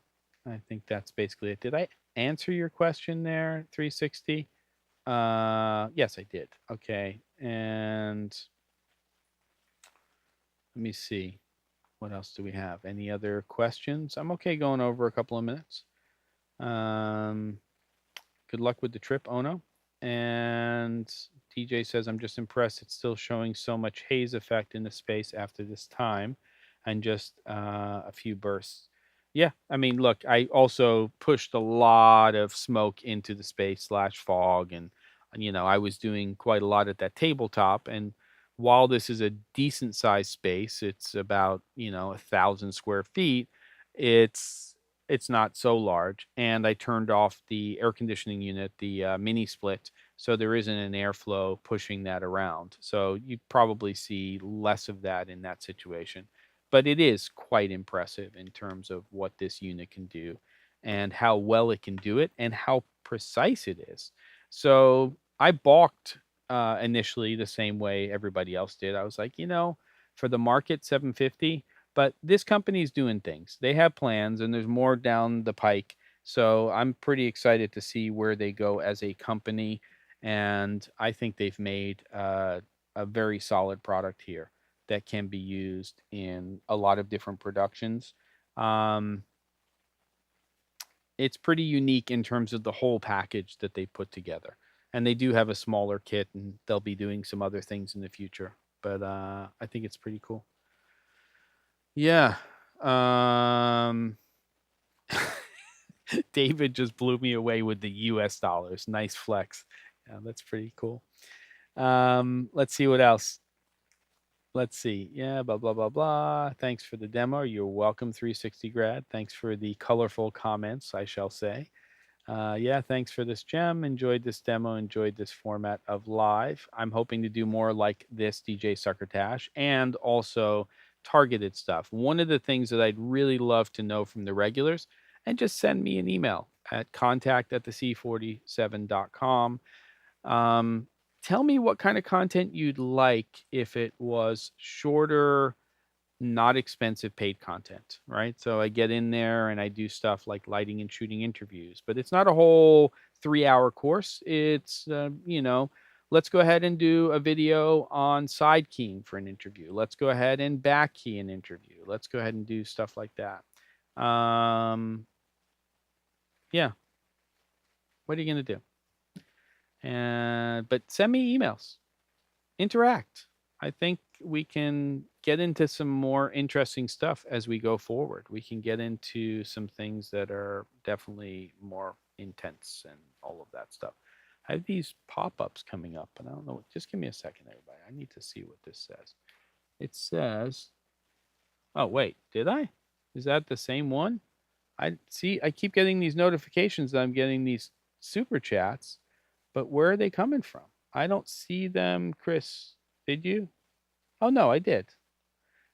I think that's basically it. Did I answer your question there, 360? Yes, I did. Okay. And let me see. What else do we have? Any other questions? I'm okay going over a couple of minutes. Um, Good luck with the trip, Ono. And TJ says, I'm just impressed it's still showing so much haze effect in the space after this time and just a few bursts. Yeah, I mean, look, I also pushed a lot of smoke into the space slash fog. And, I was doing quite a lot at that tabletop. And while this is a decent sized space, it's about, 1,000 square feet. It's it's not so large, and I turned off the air conditioning unit, the mini split, so there isn't an airflow pushing that around. So you probably see less of that in that situation. But it is quite impressive in terms of what this unit can do and how well it can do it and how precise it is. So I balked initially the same way everybody else did. I was like, for the market 750, but this company is doing things. They have plans, and there's more down the pike. So I'm pretty excited to see where they go as a company. And I think they've made a very solid product here that can be used in a lot of different productions. Um, it's pretty unique in terms of the whole package that they put together. And they do have a smaller kit, and they'll be doing some other things in the future. But I think it's pretty cool. Yeah. Um, David just blew me away with the US dollars. Nice flex. Yeah, that's pretty cool. Let's see what else. Let's see. Yeah, blah, blah, blah, blah. Thanks for the demo. You're welcome, 360 grad. Thanks for the colorful comments, I shall say. Yeah, thanks for this gem. Enjoyed this demo. Enjoyed this format of live. I'm hoping to do more like this DJ Succotash and also targeted stuff. One of the things that I'd really love to know from the regulars, and just send me an email at contact@thec47.com. tell me what kind of content you'd like if it was shorter, not expensive paid content, right? So I get in there and I do stuff like lighting and shooting interviews, but it's not a whole 3-hour course. It's, let's go ahead and do a video on side keying for an interview. Let's go ahead and back key an interview. Let's go ahead and do stuff like that. Yeah. What are you going to do? But send me emails. Interact. I think we can get into some more interesting stuff as we go forward. We can get into some things that are definitely more intense and all of that stuff. I have these pop-ups coming up, and I don't know. Just give me a second, everybody. I need to see what this says. It says, oh, wait, did I? Is that the same one? I keep getting these notifications that I'm getting these super chats, but where are they coming from? I don't see them, Chris. Did you? Oh no, I did.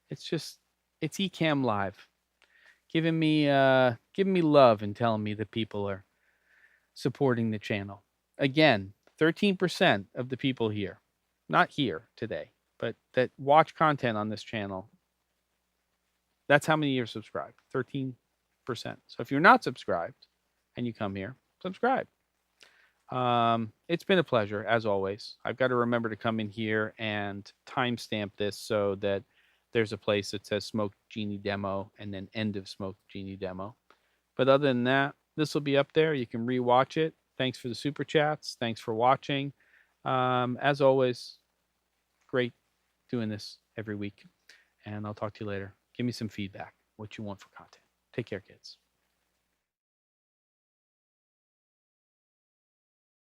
It's Ecamm Live giving me love and telling me that people are supporting the channel. Again, 13% of the people here, not here today, but that watch content on this channel, that's how many are subscribed. 13%. So if you're not subscribed and you come here, subscribe. It's been a pleasure as always. I've got to remember to come in here and timestamp this so that there's a place that says Smoke Genie demo and then end of Smoke Genie demo. But other than that, this will be up there. You can rewatch it. Thanks for the super chats. Thanks for watching. As always, great doing this every week. And I'll talk to you later. Give me some feedback, what you want for content. Take care, kids.